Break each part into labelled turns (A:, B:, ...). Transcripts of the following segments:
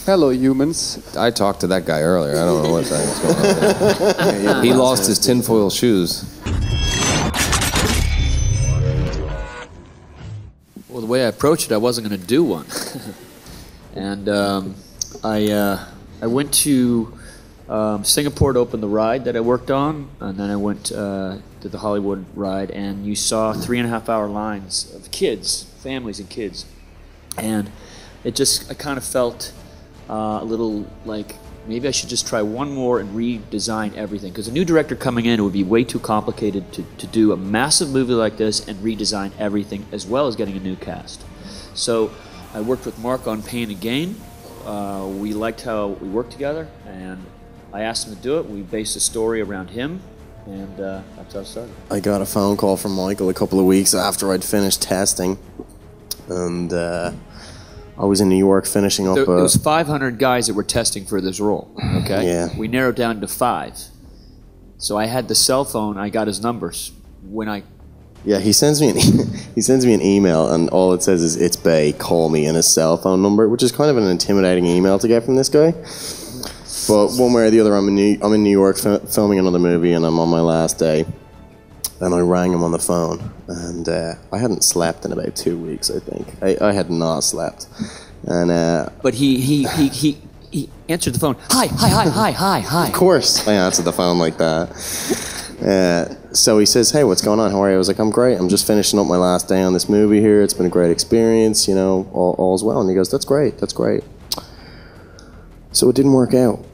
A: Hello, humans.
B: I talked to that guy earlier. I don't know what's going on there. He lost his tinfoil shoes.
C: Well, the way I approached it, I wasn't going to do one. And I went to Singapore to open the ride that I worked on, and then I went to the Hollywood ride, and you saw 3.5-hour lines of kids, families and kids. And I kind of felt a little like maybe I should just try one more and redesign everything. Because a new director coming in, it would be way too complicated to do a massive movie like this and redesign everything, as well as getting a new cast. So I worked with Mark on Pain and Gain. We liked how we worked together, and I asked him to do it. We based the story around him, and that's how it started.
D: I got a phone call from Michael a couple of weeks after I'd finished testing, and I was in New York finishing up.
C: There was 500 guys that were testing for this role. Okay.
D: Yeah.
C: We narrowed down to 5. So I had the cell phone. I got his numbers when I.
D: Yeah, he sends me an email, and all it says is "It's Bay. Call me," and his cell phone number, which is kind of an intimidating email to get from this guy. But one way or the other, I'm in New York filming another movie, and I'm on my last day. And I rang him on the phone, and I hadn't slept in about 2 weeks. I think I had not slept, and
C: but he answered the phone. Hi.
D: Of course, I answered the phone like that. So he says, "Hey, what's going on? How are you?" I was like, "I'm great. I'm just finishing up my last day on this movie here. It's been a great experience. You know, all's well." And he goes, "That's great. That's great." So it didn't work out,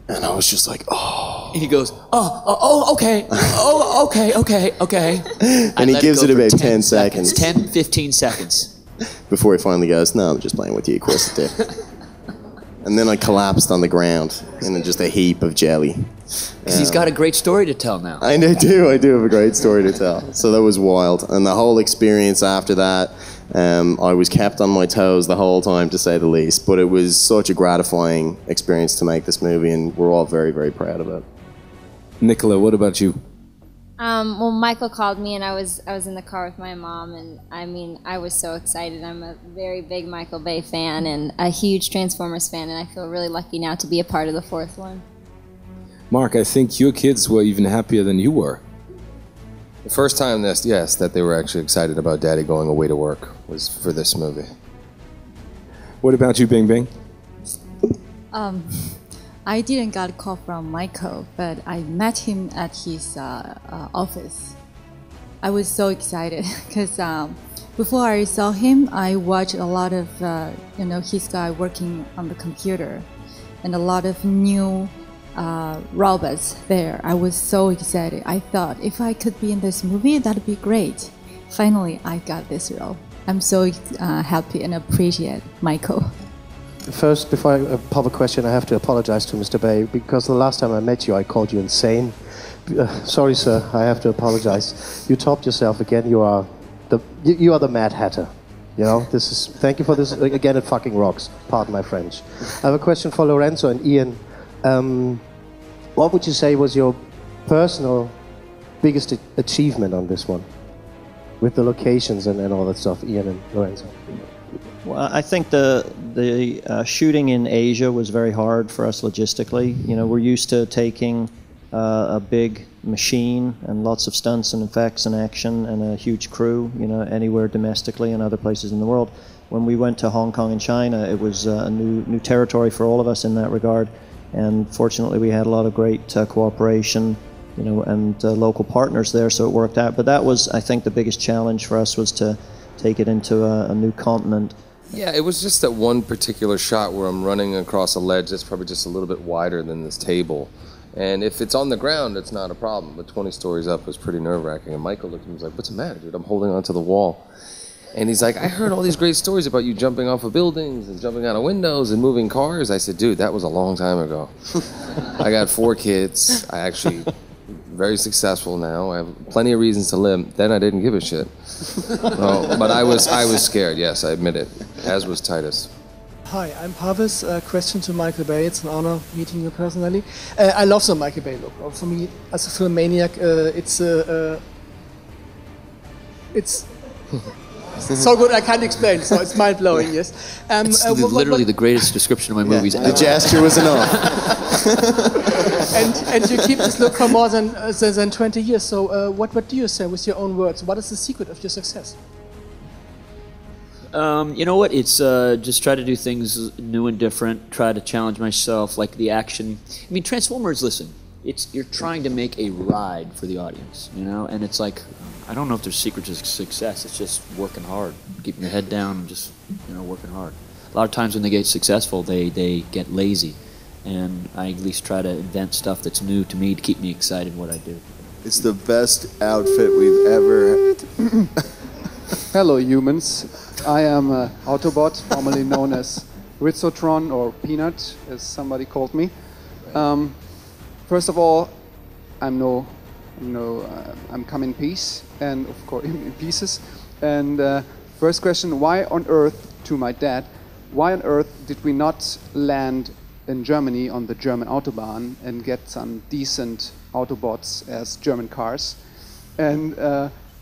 D: and I was just like, "Oh."
C: He goes, okay. Okay.
D: And he gives it about 10 seconds.
C: 10, 15 seconds.
D: Before he finally goes, "No, I'm just playing with you, of course it did." And then I collapsed on the ground in just a heap of jelly.
C: Because he's got a great story to tell now.
D: I do have a great story to tell. So that was wild. And the whole experience after that, I was kept on my toes the whole time, to say the least. But it was such a gratifying experience to make this movie, and we're all very, very proud of it.
B: Nicola, what about you?
E: Well, Michael called me, and I was in the car with my mom, and I mean, I was so excited. I'm a very big Michael Bay fan and a huge Transformers fan, and I feel really lucky now to be a part of the 4th one.
B: Mark, I think your kids were even happier than you were.
F: The first time that they were actually excited about Daddy going away to work was for this movie.
B: What about you, Bing Bing?
G: I didn't get a call from Michael, but I met him at his office. I was so excited because before I saw him, I watched a lot of his guy working on the computer, and a lot of new robots there. I was so excited. I thought if I could be in this movie, that'd be great. Finally, I got this role. I'm so happy and appreciate Michael.
H: First, before I pop a question, I have to apologize to Mr. Bay, because the last time I met you, I called you insane. Sorry, sir, I have to apologize. You topped yourself again. You are the Mad Hatter. You know, thank you for this. Again, it fucking rocks. Pardon my French. I have a question for Lorenzo and Ian. What would you say was your personal biggest achievement on this one, with the locations and all that stuff, Ian and Lorenzo?
I: Well, I think the shooting in Asia was very hard for us logistically. You know, we're used to taking a big machine and lots of stunts and effects and action and a huge crew, you know, anywhere domestically and other places in the world. When we went to Hong Kong and China, it was a new territory for all of us in that regard. And fortunately, we had a lot of great cooperation, you know, and local partners there, so it worked out. But that was, I think, the biggest challenge for us, was to take it into a new continent.
F: Yeah, it was just that one particular shot where I'm running across a ledge that's probably just a little bit wider than this table. And if it's on the ground, it's not a problem. But 20 stories up was pretty nerve-wracking. And Michael looked at me and was like, "What's the matter, dude? I'm holding onto the wall." And he's like, "I heard all these great stories about you jumping off of buildings and jumping out of windows and moving cars." I said, "Dude, that was a long time ago." I got 4 kids. I actually very successful now. I have plenty of reasons to live. Then I didn't give a shit. But I was scared. Yes, I admit it. As was Titus.
J: Hi, I'm Pavis. Question to Michael Bay. It's an honor meeting you personally. I love the Michael Bay look. For me, as a film maniac, it's so good I can't explain. So it's mind blowing. Yes.
C: It's literally the greatest description of my movies
D: The
C: ever.
D: gesture was enough.
J: and you keep this look for more than 20 years. So what do you say with your own words? What is the secret of your success?
C: You know what? It's just try to do things new and different. Try to challenge myself, like the action. I mean, Transformers. Listen, you're trying to make a ride for the audience, you know. And it's like, I don't know if there's secret to success. It's just working hard, keeping your head down, and just working hard. A lot of times when they get successful, they get lazy, and I at least try to invent stuff that's new to me to keep me excited in what I do.
A: It's the best outfit we've ever.
K: Hello, humans. I am an Autobot, formerly known as Rizzotron or Peanut, as somebody called me. First of all, I'm come in peace, and of course in pieces. And first question: why on earth, to my dad, why on earth did we not land in Germany on the German Autobahn and get some decent Autobots as German cars? And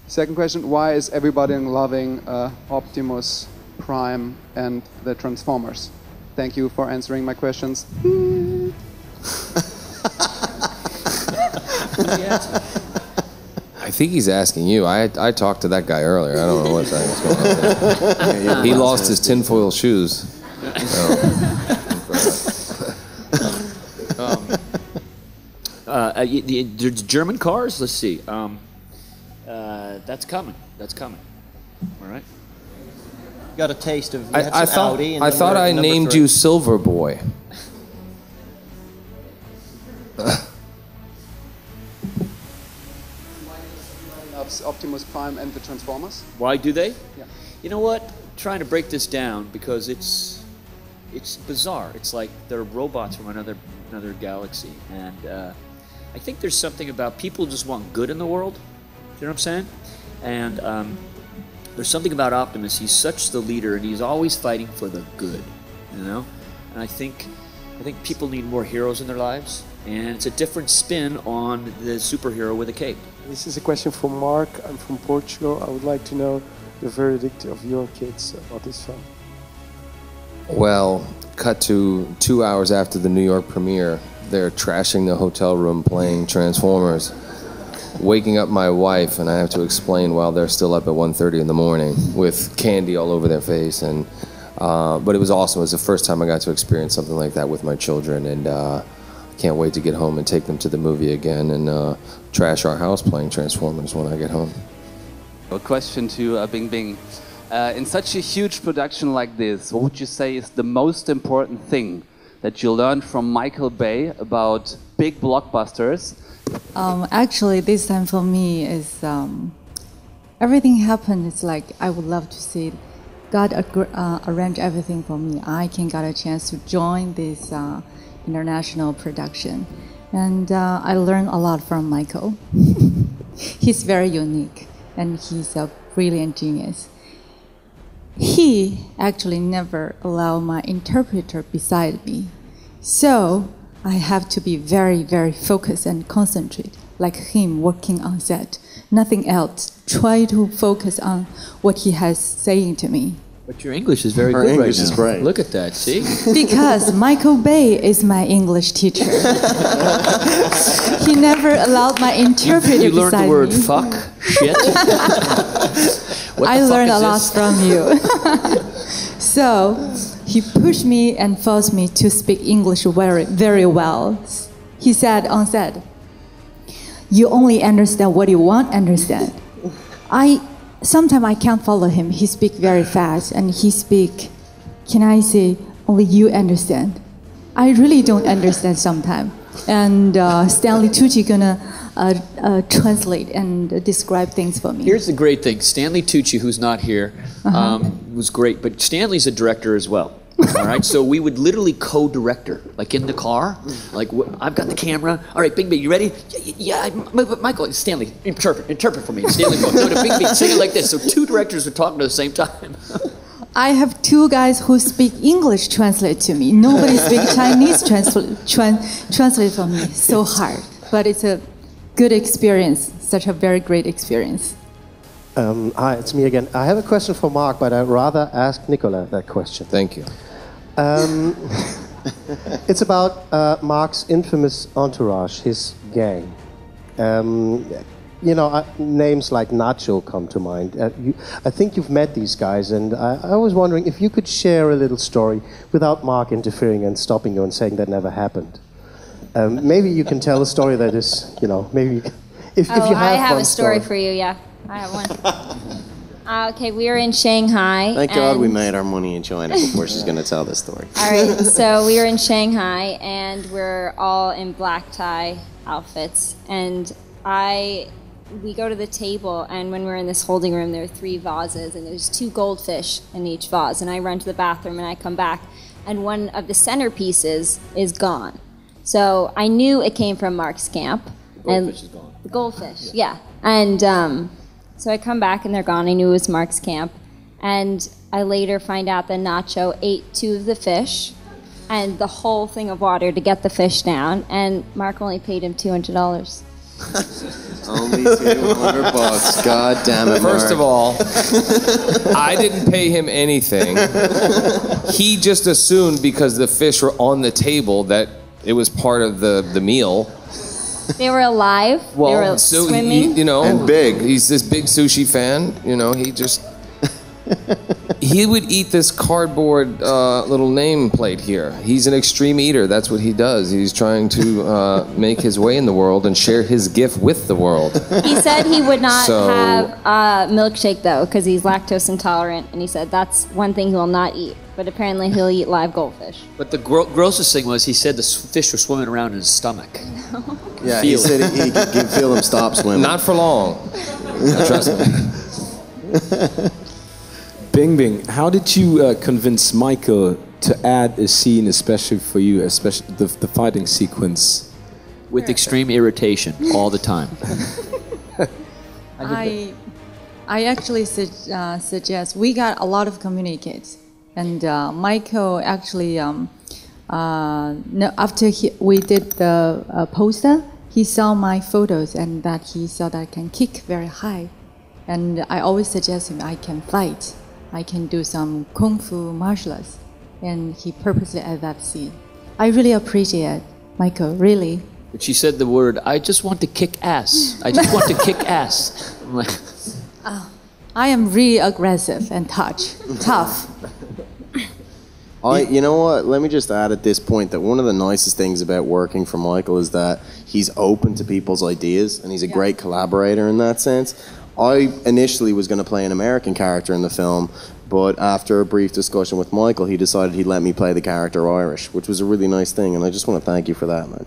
K: second question, why is everybody loving Optimus Prime and the Transformers? Thank you for answering my questions.
F: I think he's asking you. I talked to that guy earlier. I don't know what's going on there. He lost his tinfoil shoes.
C: There's German cars? Let's see. That's coming. That's coming. All right.
I: Got a taste of.
F: I thought I named you Silver Boy.
K: Optimus Prime and the Transformers.
C: Why do they?
K: Yeah.
C: You know what? I'm trying to break this down because it's bizarre. It's like they're robots from another galaxy, and I think there's something about people just want good in the world. You know what I'm saying? And there's something about Optimus. He's such the leader, and he's always fighting for the good. You know, and I think people need more heroes in their lives, and it's a different spin on the superhero with a cape.
L: This is a question for Mark. I'm from Portugal. I would like to know the verdict of your kids about this film.
F: Well, cut to 2 hours after the New York premiere, they're trashing the hotel room playing Transformers, waking up my wife, and I have to explain while they're still up at 1:30 in the morning with candy all over their face. And but it was awesome. It was the first time I got to experience something like that with my children, and can't wait to get home and take them to the movie again and trash our house playing Transformers when I get home.
M: A question to Bing Bing. In such a huge production like this, what would you say is the most important thing that you learned from Michael Bay about big blockbusters?
G: Actually, this time for me is everything happened. It's like I would love to see it. God arranged everything for me. I can get a chance to join this international production, and I learned a lot from Michael. He's very unique, and he's a brilliant genius. He actually never allowed my interpreter beside me, so I have to be very, very focused and concentrate, like him working on set. Nothing else. Try to focus on what he has saying to me.
C: But your English is very
D: Her
C: good
D: English
C: right
D: is
C: now.
D: great.
C: Look at that, see?
G: Because Michael Bay is my English teacher. He never allowed my interpreter
C: You learned
G: beside
C: the word
G: me.
C: fuck, shit.
G: I learned a lot from you. So he pushed me and forced me to speak English very, very well. He said on set, "You only understand what you want to understand." Sometimes I can't follow him. He speaks very fast, and he speak, can I say, only you understand. I really don't understand sometimes. And Stanley Tucci gonna translate and describe things for me.
C: Here's the great thing. Stanley Tucci, who's not here, was great, but Stanley's a director as well. All right, so we would literally co-director, like in the car. Like I've got the camera. All right, Bing Bing, you ready? Yeah, Michael, Stanley, interpret for me. Stanley, go to Bing Bing, sing it like this. So two directors are talking at the same time.
G: I have two guys who speak English translate to me. Nobody speaks Chinese translate for me. So hard, but it's a good experience. Such a very great experience.
H: Hi, it's me again. I have a question for Mark, but I'd rather ask Nicola that question.
F: Thank you.
H: It's about Mark's infamous entourage, his gang. Names like Nacho come to mind. I think you've met these guys, and I was wondering if you could share a little story without Mark interfering and stopping you and saying that never happened. Maybe you can tell a story that is, maybe you can, if you have
E: I have
H: one
E: a story for you, yeah. I have one. Okay, we were in Shanghai.
D: Thank God we made our money in China before she's going to tell this story.
E: All right, so we were in Shanghai, and we're all in black tie outfits. And we go to the table, and when we're in this holding room, there are 3 vases, and there's 2 goldfish in each vase. And I run to the bathroom, and I come back, and one of the centerpieces is gone. So I knew it came from Mark's camp.
C: The goldfish is gone.
E: The goldfish, yeah. And so I come back, and they're gone. I knew it was Mark's camp. And I later find out that Nacho ate 2 of the fish and the whole thing of water to get the fish down, and Mark only paid him $200.
D: Only $200. God damn it, Mark.
F: First of all, I didn't pay him anything. He just assumed because the fish were on the table that it was part of the meal.
E: They were alive. They were swimming.
F: And big. He's this big sushi fan. He would eat this cardboard little nameplate here. He's an extreme eater. That's what he does. He's trying to make his way in the world and share his gift with the world.
E: He said he would not have a milkshake, though, because he's lactose intolerant, and he said that's one thing he will not eat. But apparently he'll eat live goldfish.
C: But the grossest thing was he said the fish were swimming around in his stomach.
D: Yeah, he said he could feel them stop swimming.
F: Not for long. Trust me.
N: Bing Bing, how did you convince Michael to add a scene especially for you, especially the fighting sequence?
C: With extreme irritation all the time.
G: I actually suggest we got a lot of communicates, and Michael actually after we did the poster, he saw my photos and that he saw that I can kick very high, and I always suggest him I can fight. I can do some kung fu martial arts, and he purposely added that scene. I really appreciate it, Michael, really.
C: But she said the word, I just want to kick ass. I just want to kick ass. I'm like,
G: I am really aggressive and tough.
D: You know what? Let me just add at this point that one of the nicest things about working for Michael is that he's open to people's ideas, and he's a great collaborator in that sense. I initially was going to play an American character in the film, but after a brief discussion with Michael, he decided he'd let me play the character Irish, which was a really nice thing, and I just want to thank you for that, man.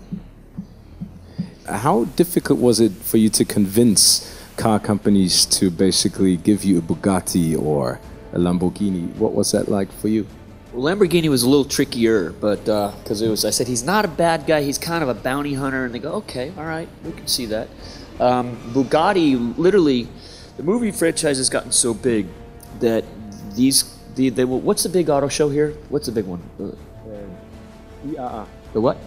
N: How difficult was it for you to convince car companies to basically give you a Bugatti or a Lamborghini? What was that like for you?
C: Well, Lamborghini was a little trickier, but because I said, he's not a bad guy, he's kind of a bounty hunter, and they go, okay, all right, we can see that. Bugatti, literally, the movie franchise has gotten so big that what's the big auto show here? What's the big one?
N: IAA.
C: The what?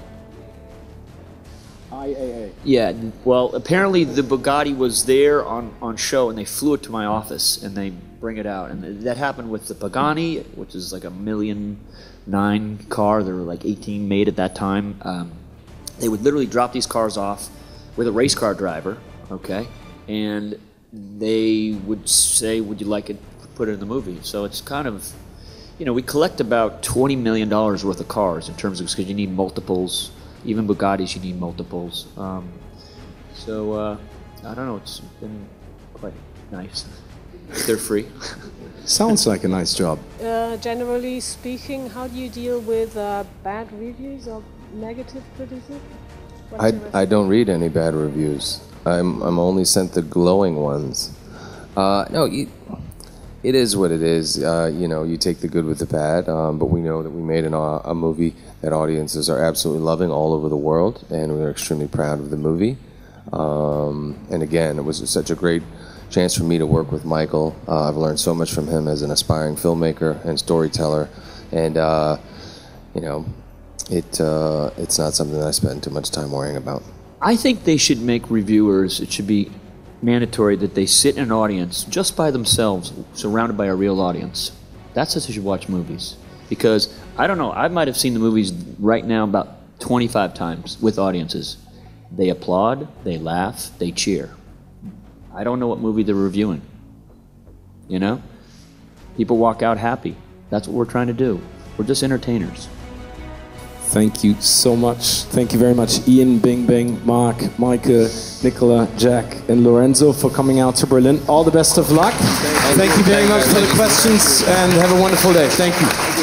N: IAA.
C: Yeah, well, apparently the Bugatti was there on show, and they flew it to my office, and they bring it out. And that happened with the Pagani, which is like a $1.9 million car. There were like 18 made at that time. They would literally drop these cars off with a race car driver, okay? And they would say, would you like it, put it in the movie? So it's kind of, we collect about $20 million worth of cars in terms of, because you need multiples. Even Bugattis, you need multiples. So I don't know, it's been quite nice. They're free.
N: Sounds like a nice job.
O: Generally speaking, how do you deal with bad reviews or negative criticism?
F: I don't read any bad reviews. I'm only sent the glowing ones. No, it is what it is. You take the good with the bad, but we know that we made a movie that audiences are absolutely loving all over the world, and we're extremely proud of the movie. And again, it was such a great chance for me to work with Michael. I've learned so much from him as an aspiring filmmaker and storyteller, and it's not something that I spend too much time worrying about.
C: I think they should make reviewers, it should be mandatory that they sit in an audience just by themselves, surrounded by a real audience. That's how you should watch movies. Because, I don't know, I might have seen the movies right now about 25 times with audiences. They applaud, they laugh, they cheer. I don't know what movie they're reviewing. You know? People walk out happy. That's what we're trying to do. We're just entertainers.
N: Thank you so much. Thank you very much, Ian, Bing Bing, Mark, Micah, Nicola, Jack, and Lorenzo for coming out to Berlin. All the best of luck. Thank you very much for the questions, and have a wonderful day. Thank you.